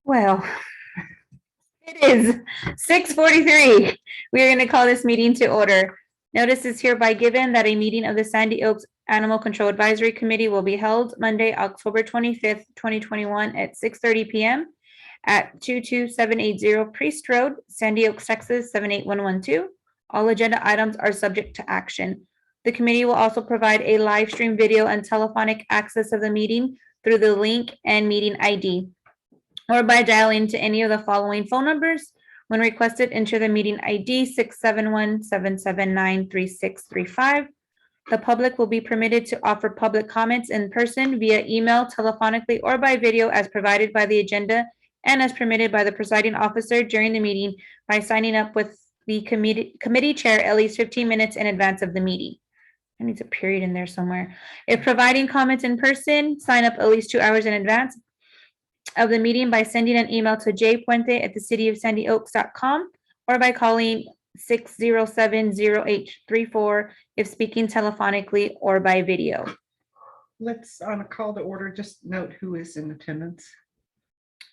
Well, it is 6:43. We are going to call this meeting to order. Notice is hereby given that a meeting of the Sandy Oaks Animal Control Advisory Committee will be held Monday, October 25th, 2021 at 6:30 p.m. at 22780 Priest Road, Sandy Oaks, Texas 78112. All agenda items are subject to action. The committee will also provide a live stream video and telephonic access of the meeting through the link and meeting ID, or by dialing to any of the following phone numbers. When requested, enter the meeting ID 671-779-3635. The public will be permitted to offer public comments in person, via email, telephonically, or by video as provided by the agenda and as permitted by the presiding officer during the meeting by signing up with the committee chair at least 15 minutes in advance of the meeting. There needs a period in there somewhere. If providing comments in person, sign up at least 2 hours in advance of the meeting by sending an email to jpuente@thecityofsandyoaks.com or by calling 607-0834 if speaking telephonically or by video. Let's, on a call to order, just note who is in attendance.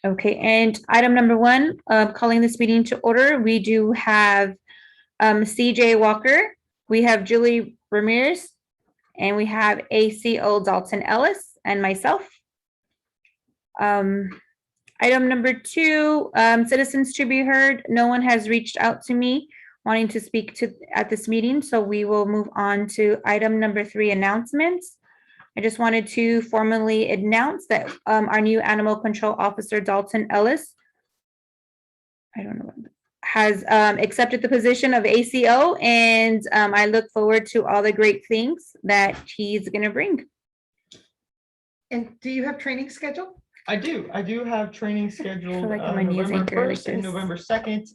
Okay, and item number one, calling this meeting to order, we do have CJ Walker, we have Julie Ramirez, and we have ACO Dalton Ellis and myself. Item number two, citizens to be heard. No one has reached out to me wanting to speak at this meeting, so we will move on to item number three, announcements. I just wanted to formally announce that our new animal control officer, Dalton Ellis, has accepted the position of ACO, and I look forward to all the great things that he's going to bring. And do you have training scheduled? I do have training scheduled like I'm a news November anchor like 1st and this. November 2nd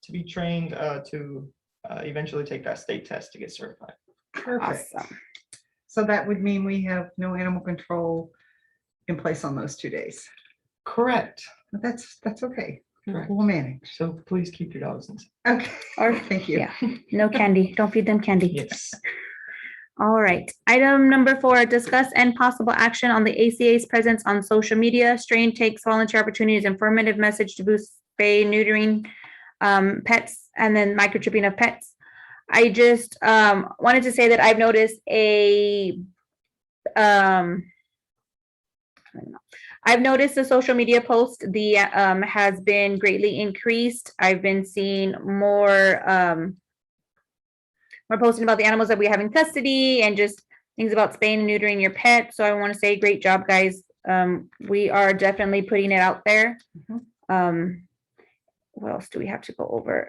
to be trained to eventually take that state test to get certified. Perfect. Awesome. So that would mean we have no animal control in place on those 2 days. Correct. But that's okay. Correct. We'll manage. So please keep your dogs inside. Okay. Or Thank you. yeah, no candy. Don't feed them candy. Yes. All right. Item number four, discuss and possible action on the ACA's presence on social media. Strain takes volunteer opportunities, informative message to boost spay, neutering pets, and then microchipping of pets. I just wanted to say that I've noticed the social media post, the has been greatly increased. I've been seeing more we're posting about the animals that we have in custody and just things about spaying and neutering your pet. So I want to say great job, guys. We are definitely putting it out there. What else do we have to go over?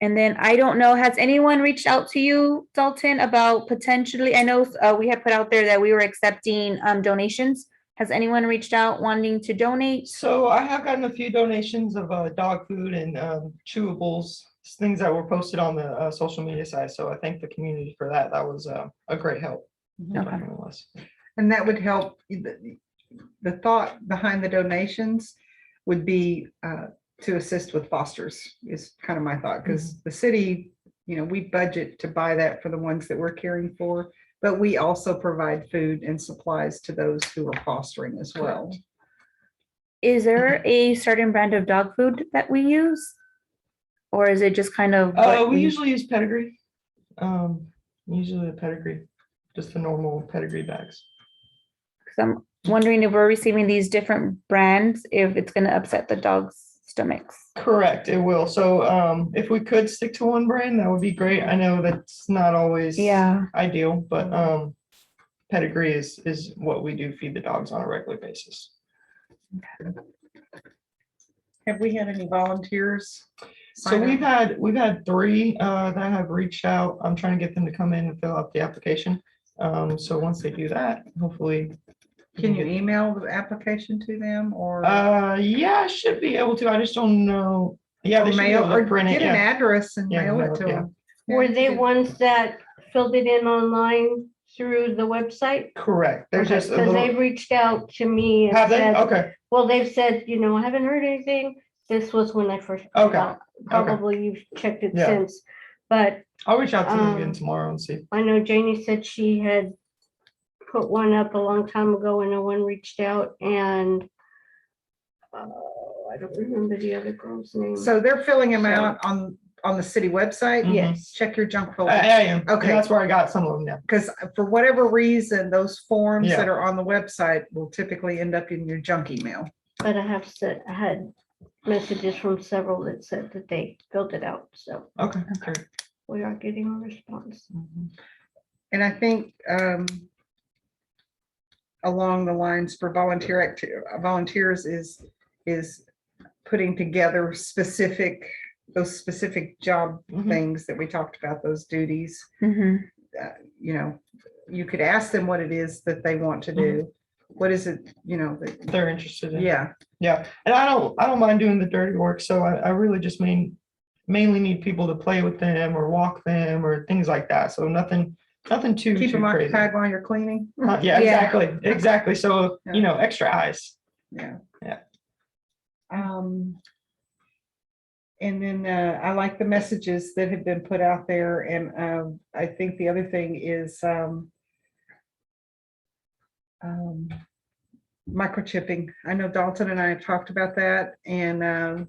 And then I don't know, has anyone reached out to you, Dalton, about potentially, I know we had put out there that we were accepting donations. Has anyone reached out wanting to donate? So I have gotten a few donations of dog food and chewables, things that were posted on the social media side. So I thank the community for that. That was a great help. Okay. And that would help. The thought behind the donations would be to assist with fosters is kind of my thought, because the city, we budget to buy that for the ones that we're caring for, but we also provide food and supplies to those who are fostering as well. Is there a certain brand of dog food that we use? Or is it just kind of? We usually use pedigree. Usually the pedigree, just the normal pedigree bags. I'm wondering if we're receiving these different brands, if it's going to upset the dog's stomachs. Correct, it will. So if we could stick to one brand, that would be great. I know that's not always ideal, but pedigree is what we do feed the dogs on a regular basis. Have we had any volunteers? So we've had 3 that have reached out. I'm trying to get them to come in and fill out the application. So once they do that, hopefully. Can you email the application to them or? Yeah, I should be able to. I just don't know. Yeah, Or they should be mail able or to print get it. an Yeah. address and Yeah, mail it mail to it, yeah. them. Were they ones that filled it in online through the website? Correct. There's just a Because little. they've reached out to me. and Have they? said- Okay. Well, they've said, I haven't heard anything. This was when I first. put it Okay. out. Probably you've checked it Yeah. since, but I'll reach out to them again tomorrow and see. I know Janie said she had put one up a long time ago and no one reached out and I don't remember the other girl's name. So they're filling them So- out on the city website? Mhm. Yes, Check your junk I folder. am. And Okay. that's where I got some of them. Yeah. Because for whatever reason, those forms Yeah. that are on the website will typically end up in your junk email. but I had messages from several that said that they filled it out, so Okay. Great. we are getting a response. And I think along the lines for volunteers is putting together those specific job Mhm. things that we talked about, those duties. Mhm. You know, you could ask them what it is that they want to do. What is it, that- They're interested in. yeah, Yeah, and I don't mind doing the dirty work, so I really just mainly need people to play with them or walk them or things like that, so nothing too keep them crazy. occupied while you're cleaning. Yeah, Yeah. exactly, so, extra eyes. Yeah. Yeah. And then I like the messages that have been put out there, and I think the other thing is microchipping. I know Dalton and I have talked about that, and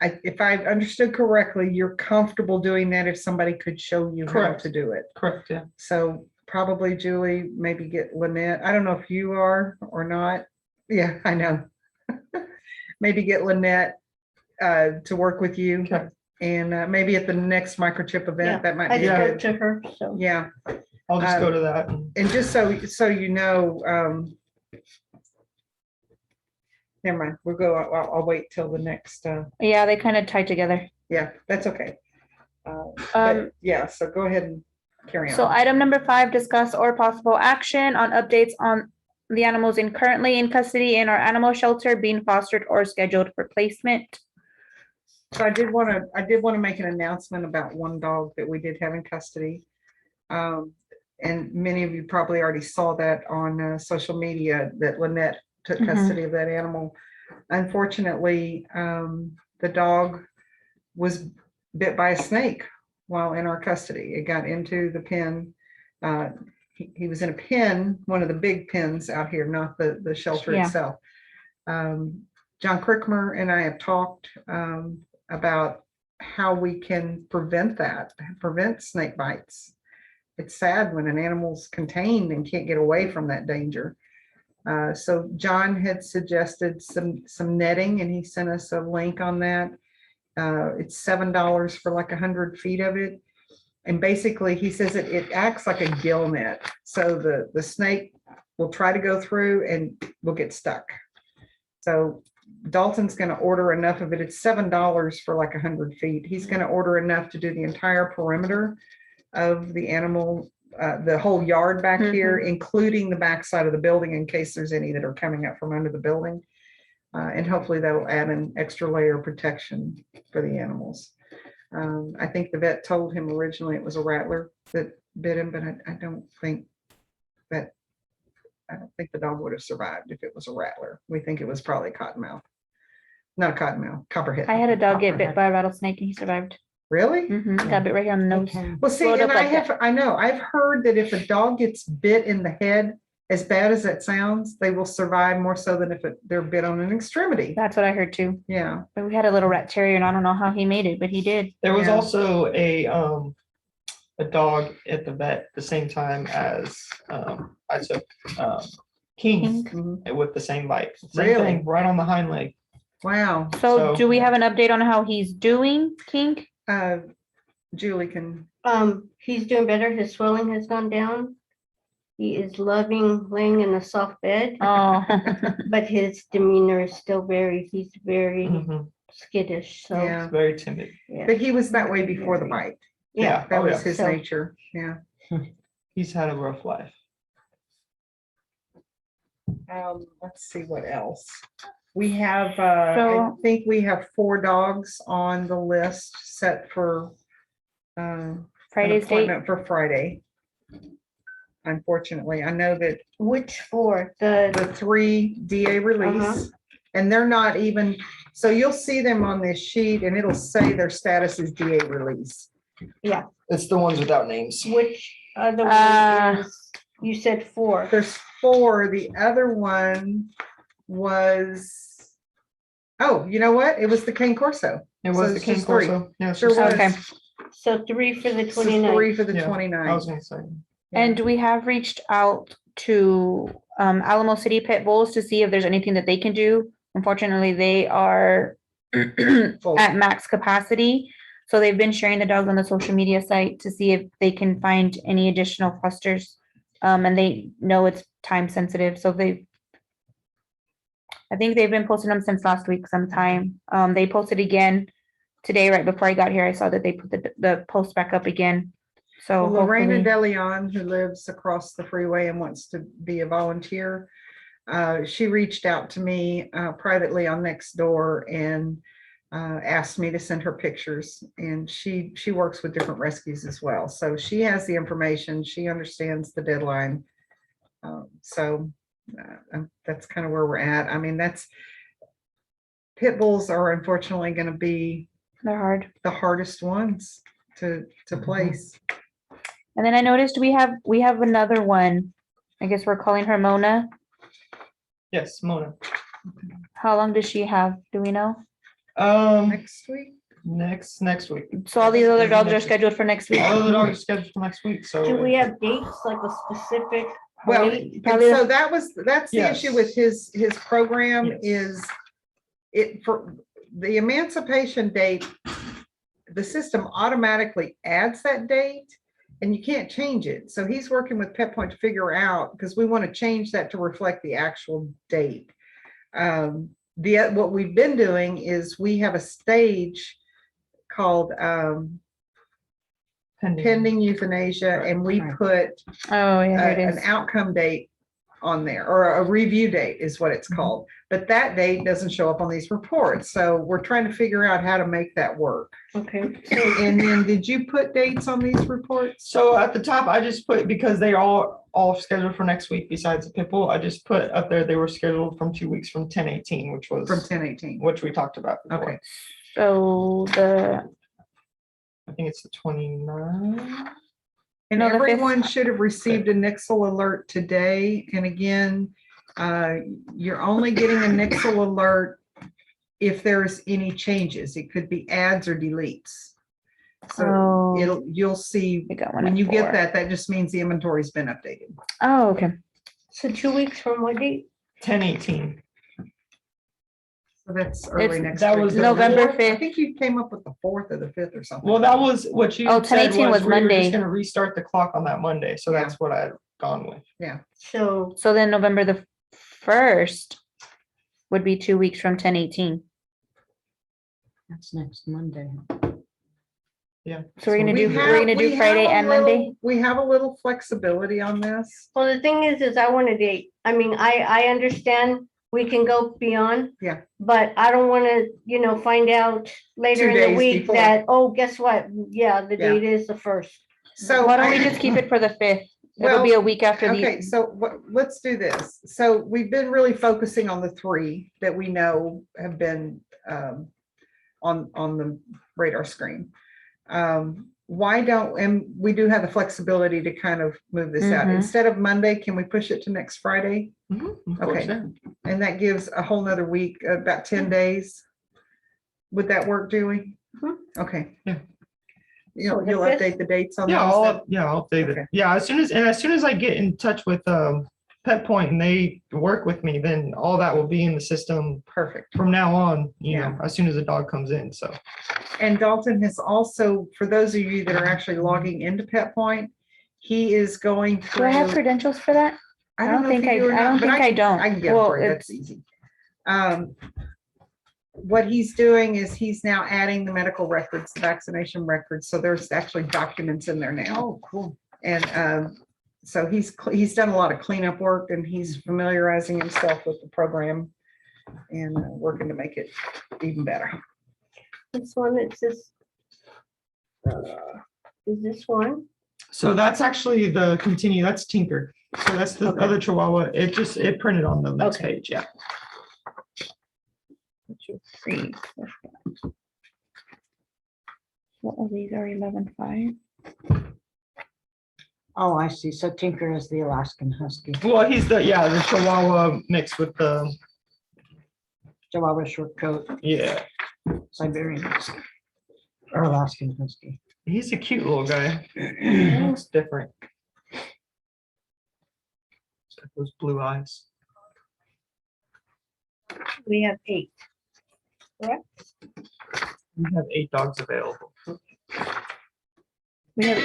if I understood correctly, you're comfortable doing that if somebody could show you how Correct. to do it. Correct, yeah. So probably Julie, maybe get Lynette. I don't know if you are or not. Yeah, I know. Maybe get Lynette to work with you, Okay. and maybe at the next microchip Yeah, event, that might I be Yeah. spoke good. to her, so. Yeah, I'll just go to that. and just so you know, never mind, we'll go, I'll wait till the next, Yeah, they kind of tie together. yeah, that's okay. Um, But yeah, so go ahead and carry So on. item number 5, discuss or possible action on updates on the animals currently in custody in our animal shelter being fostered or scheduled for placement. So I did want to make an announcement about one dog that we did have in custody. And many of you probably already saw that on social media, that Lynette took Mhm. custody of that animal. Unfortunately, the dog was bit by a snake while in our custody. It got into the pen. He was in a pen, one of the big pens out here, not the shelter Yeah. itself. John Crickmer and I have talked about how we can prevent snake bites. It's sad when an animal's contained and can't get away from that danger. So John had suggested some netting, and he sent us a link on that. It's $7 for like 100 feet of it. And basically, he says it acts like a gill net. So the snake will try to go through and will get stuck. So Dalton's going to order enough of it. It's $7 for like 100 feet. He's going to order enough to do the entire perimeter of the animal, the whole yard back here, including the backside of the building in case there's any that are coming up from under the building. And hopefully that will add an extra layer of protection for the animals. I think the vet told him originally it was a rattler that bit him, but I don't think the dog would have survived if it was a rattler. We think it was probably cottonmouth. Not a cottonmouth, copperhead. I had a dog get bit by a rattlesnake and he survived. Really? Got bit right here on the nose. Well, see, Rolled and up like I've heard that if a dog gets bit in the head, as bad as that sounds, they will survive more so than if they're bit on an extremity. That's what I heard too. Yeah. But we had a little rat terrier and I don't know how he made it, but he did. There was Yeah. also a dog at the vet the same time as I took King Mhm. with the same bite. Same Really? thing, right on the hind leg. Wow. So So- do we have an update on how he's doing, King? Julie can, He's doing better. His swelling has gone down. He is loving laying in a soft bed, Oh, but his demeanor is still he's very Mhm. skittish, so. yeah. It's very timid. Yeah. But he was that way before the bite. Yeah, That Oh, was yeah. his So- nature. Yeah. He's had a rough life. Let's see what else. We have, I think we have 4 dogs on the list set for an Friday's date. appointment for Friday. Unfortunately, I know that which for the, the 3 DA release, and they're not even, so you'll see them on this sheet and it'll say their status is DA release. It's the ones without names. which other Uh, one is You said 4. There's 4. The other one was, oh, you know what? It was the Cane Corso. It So was the it's King just 3. Corso. Yeah, Sure she said- was. Okay. So 3 for the So 29th. 3 for the Yeah, I 29th. was gonna say. And we have reached out to Alamo City Pit Bulls to see if there's anything that they can do. Unfortunately, they are Full. at max capacity. So they've been sharing the dogs on the social media site to see if they can find any additional fosters. And they know it's time sensitive, so I think they've been posting them since last week sometime. They posted again today, right before I got here. I saw that they put the post back up again. So Well, Lorena hopefully, DeLeon, who lives across the freeway and wants to be a volunteer, she reached out to me privately on Nextdoor and asked me to send her pictures. And she works with different rescues as well. So she has the information. She understands the deadline. That's kind of where we're at. I mean, pit bulls are unfortunately going to be they're hard. the hardest ones to place. And then I noticed we have another one. I guess we're calling her Mona. Yes, Mona. How long does she have? Do we know? Next week. Next week. So all these other Maybe dogs are next week. scheduled for next week. All of the dogs are scheduled for next week, so. Do we have dates, like a specific? Well, date? and Probably- so that's the Yes. issue with his program Yes. is it for the emancipation date, the system automatically adds that date and you can't change it. So he's working with Pet Point to figure out, because we want to change that to reflect the actual date. What we've been doing is we have a stage called pending euthanasia, and we put Oh, yeah, here it an is. outcome date on there, or a review date is what it's called. But that date doesn't show up on these reports. So we're trying to figure out how to make that work. Okay. And then did you put dates on these reports? So at the top, I just put, because they are all scheduled for next week besides the pit bull, I just put up there, they were scheduled from 2 weeks from 10/18, which was. From 10/18. Which we talked about before. Okay. So I think it's the 29th. And No, the fifth. everyone should have received a Nixle alert today. And again, you're only getting a Nixle alert if there's any changes. It could be adds or deletes. So Oh. you'll see we got one when at you get 4. that just means the inventory's been updated. Oh, okay. So 2 weeks from what date? 10/18. So that's early It's- next that week. was the November Fourth? I 5th. think you came up with the 4th or the 5th or something. Well, that was what you Oh, said 10/18 was was we were Monday. just gonna restart the clock on that Monday, so Yeah. that's what I had gone with. So So then November the 1st would be 2 weeks from 10/18. That's next Monday. Yeah. So we're gonna We do have Friday a and little- Monday. We have a little flexibility on this. well, the thing is I want a date. I mean, I understand we can go beyond. Yeah. But I don't want to, find out later 2 in the days week before. that, oh, guess what? Yeah, the Yeah. date is the 1st. So Why don't we just keep it for the 5th? It'll be Well, a week after okay, the, so let's do this. So we've been really focusing on the 3 that we know have been on the radar screen. Why don't, and we do have the flexibility to kind of move this out. Mhm. Instead of Monday, can we push it to next Friday? Of course, Okay. yeah. And that gives a whole nother week, about 10 days. Would that work, Julie? Mhm. Okay. Yeah. You'll So the you'll 5th? update the dates on Yeah, those then? I'll update Okay. it. Yeah, as soon as I get in touch with Pet Point and they work with me, then all that will be in the system Perfect. from now on, Yeah. as soon as the dog comes in, so. And Dalton has also, for those of you that are actually logging into Pet Point, he is going do through. I have credentials for that? I don't know if think you do or I not, don't but think I don't. I can get it Well, for you. That's it's- easy. What he's doing is he's now adding the medical records, the vaccination records. So there's actually documents in there now. Oh, cool. And so he's done a lot of cleanup work and he's familiarizing himself with the program and working to make it even better. This one, it says, is this one? So that's actually that's Tinker. So that's the Okay. other Chihuahua. It printed on the next Okay. page, yeah. Free. What are these? Are 11.5? Oh, I see. So Tinker is the Alaskan Husky, Well, he's the Chihuahua mixed with the, Chihuahua short coat, yeah, Siberian Husky. Or Alaskan Husky. he's a cute little guy. He looks different. He's got those blue eyes. We have 8. We have 8 dogs available. We have.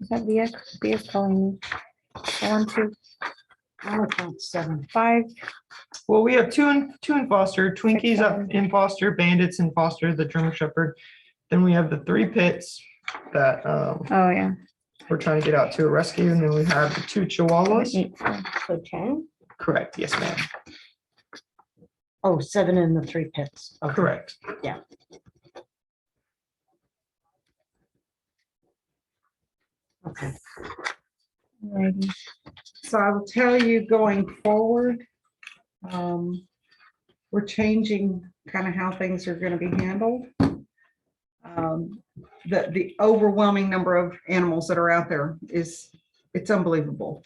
Is that VX? VX calling me. 1, 2, I'll count 7. 5. Well, we have two in foster, Twinkies up 7. in foster, Bandits in foster, the German Shepherd. Then we have the 3 pits that Oh, yeah. we're trying to get out to a rescue, and then we have the 2 Chihuahuas. 8. So 10. Correct, yes, ma'am. Oh, 7 in the 3 pits. Okay. Correct. Okay. Alrighty. So I will tell you going forward, we're changing kind of how things are going to be handled. The overwhelming number of animals that are out there it's unbelievable.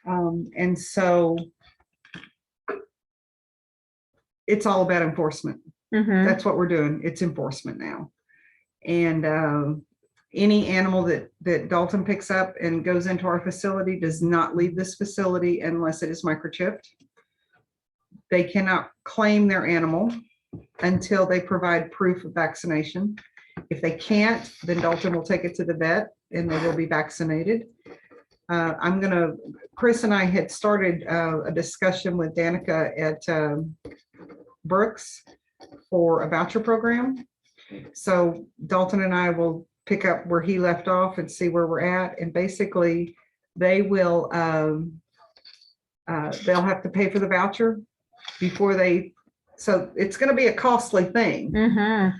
And so it's all about enforcement. Mhm. That's what we're doing. It's enforcement now. And any animal that Dalton picks up and goes into our facility does not leave this facility unless it is microchipped. They cannot claim their animal until they provide proof of vaccination. If they can't, then Dalton will take it to the vet and they will be vaccinated. Chris and I had started a discussion with Danica at Brooks for a voucher program. So Dalton and I will pick up where he left off and see where we're at. And basically they will, they'll have to pay for the voucher before so it's going to be a costly thing. Mhm.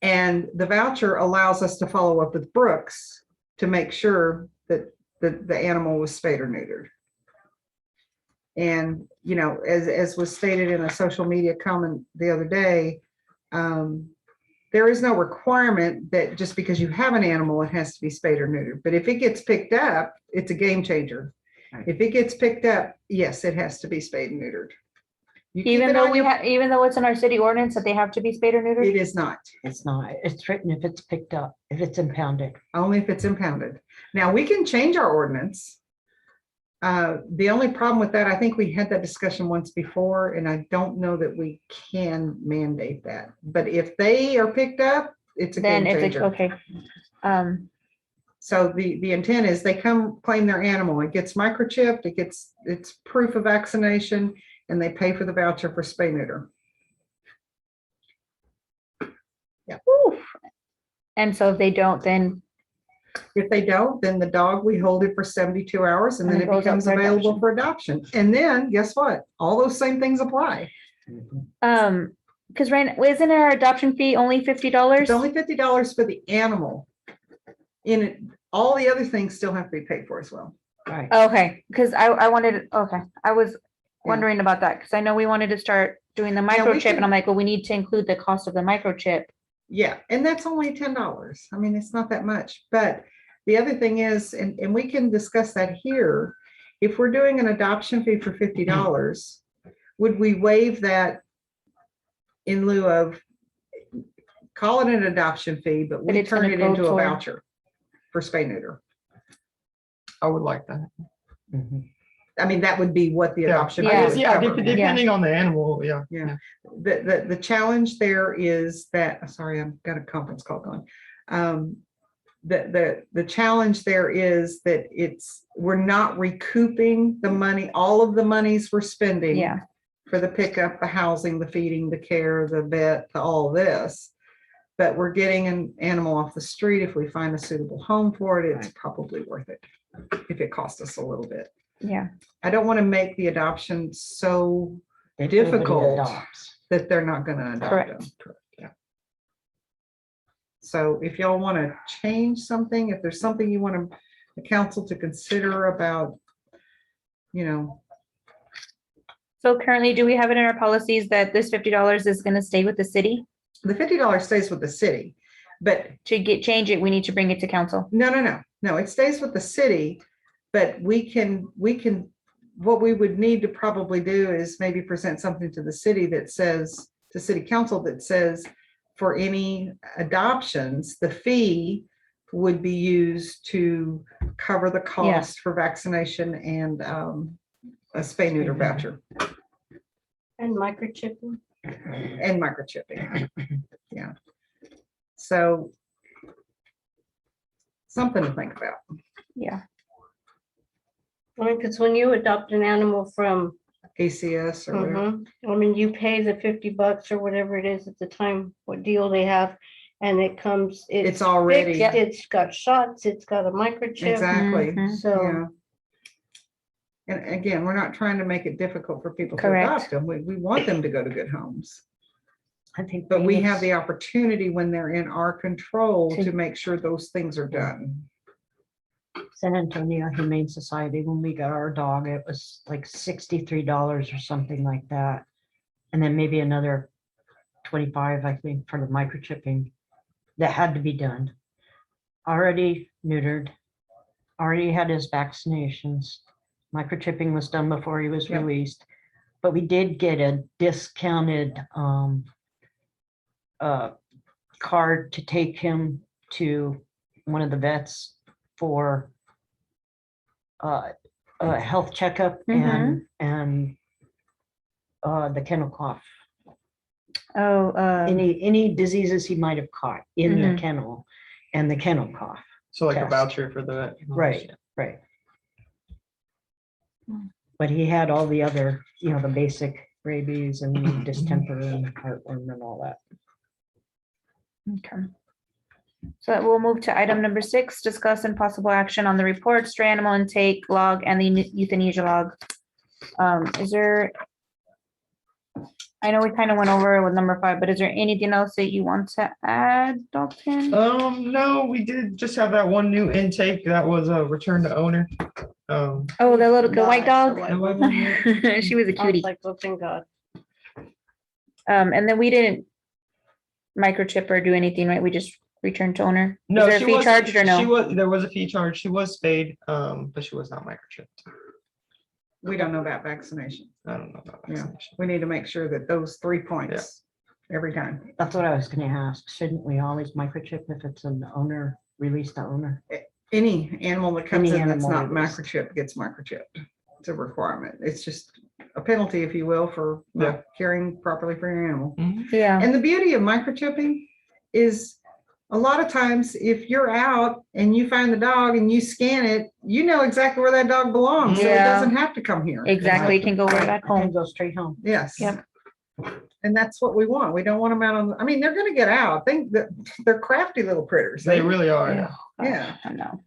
And the voucher allows us to follow up with Brooks to make sure that the animal was spayed or neutered. And, you know, as was stated in a social media comment the other day, there is no requirement that just because you have an animal, it has to be spayed or neutered. But if it gets picked up, it's a game changer. If it gets picked up, yes, it has to be spayed and neutered. You keep Even it though on your- even though it's in our city ordinance that they have to be spayed or neutered? It is not, It's not. It's written if it's picked up, if it's impounded. only if it's impounded. Now, we can change our ordinance. The only problem with that, I think we had that discussion once before, and I don't know that we can mandate that. But if they are picked up, it's a Then game if it's changer. okay. So the intent is they come claim their animal, it gets microchipped, it's proof of vaccination, and they pay for the voucher for spay neuter. Oof. And so if they don't, then If they don't, then the dog, we hold it for 72 hours and then And it it goes up becomes for available adoption. for adoption. And then guess what? All those same things apply. because isn't our adoption fee only $50? It's only $50 for the animal. In it, all the other things still have to be paid for as well. Right. Okay, because I wanted, okay, I was wondering about that, because I know we wanted to start doing the we microchip, can- and I'm like, well, we need to include the cost of the microchip. Yeah, and that's only $10. I mean, it's not that much, but the other thing is, and we can discuss that here. If we're doing an adoption fee for $50, would we waive that in lieu of, call it an adoption fee, but But we it's turn gonna it go into a toward- voucher for spay neuter? I would like that. Mhm. I mean, that would be what the Yeah, adoption. Yeah. fee I would guess, yeah, cover. depending on the animal, yeah. Yeah, the challenge there is that, sorry, I've got a conference call going. The challenge there is that we're not recouping the money, all of the monies we're spending. Yeah. For the pickup, the housing, the feeding, the care, the vet, all this. But we're getting an animal off the street. If we find a suitable home for it, it's probably worth it. If it costs us a little bit. Yeah. I don't want to make the adoption so If nobody difficult adopts. that they're not going to adopt Correct. them. Yeah. So if y'all want to change something, if there's something you want the council to consider about, you know, So currently, do we have it in our policies that this $50 is going to stay with the city? the $50 stays with the city, but To change it, we need to bring it to council. no. No, it stays with the city, but we can, what we would need to probably do is maybe present something to the city that says, to city council that says, for any adoptions, the fee would be used to cover the cost for vaccination and a spay neuter voucher And microchipping. and microchipping. Yeah. So something to think about. Yeah. I mean, because when you adopt an animal from, ACS or whatever. I mean, you pay the $50 or whatever it is at the time, what deal they have, and it comes, It's already, fixed, it's got shots, it's got a microchip. exactly. Mhm. So, Yeah. And again, we're not trying to make it difficult for people to Correct. adopt them. We want them to go to good homes. I think. But we maybe have it's- the opportunity when they're in our control To- to make sure those things are done. San Antonio Humane Society, when we got our dog, it was like $63 or something like that. And then maybe another 25, I think, for the microchipping that had to be done. Already neutered, already had his vaccinations. Microchipping was done before he was Yep. released. But we did get a discounted card to take him to one of the vets for a health checkup and the kennel cough. Oh, Any diseases he might have caught in the Mhm. kennel and the kennel cough. So like a Test. voucher for the. Right, right. Mm. But he had all the other, the basic rabies and distemper and heartworm and all that. okay. So we'll move to item number 6, discuss and possible action on the report, stray animal intake log and the euthanasia log. Is there, I know we kind of went over it with number 5, but is there anything else that you want to add, Dalton? No, we did just have that one new intake that was a return to owner. Oh, the white dog? The white one, yeah. She was a I was cutie. like, oh, thank God. And then we didn't microchip or do anything, right? We just returned to owner? Is No, there a she fee was, charged or she no? was, there was a fee charge. She was spayed, but she was not microchipped. We don't know about vaccination. I don't know about Yeah. vaccination. We need to make sure that those 3 points every time. That's what I was gonna ask. Shouldn't we always microchip if it's an owner, released owner? Any animal that comes Any in that's animal not released. microchipped gets microchipped. It's a requirement. It's just a penalty, if you will, for not caring properly for your animal. Yeah, And the beauty of microchipping is a lot of times if you're out and you find the dog and you scan it, you know exactly where that dog belongs. So it Yeah. doesn't have to come here. exactly. It can go right back And home. go straight home. Yes. Yep. And that's what we want. We don't want them out on, I mean, they're gonna get out. I think that they're crafty little critters. They really are. Yeah. Yeah. I know.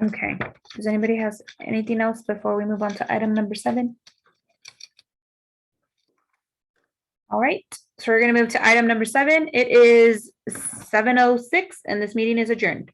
Okay, does anybody has anything else before we move on to item number 7? All right, so we're gonna move to item number 7. It is 7:06 and this meeting is adjourned.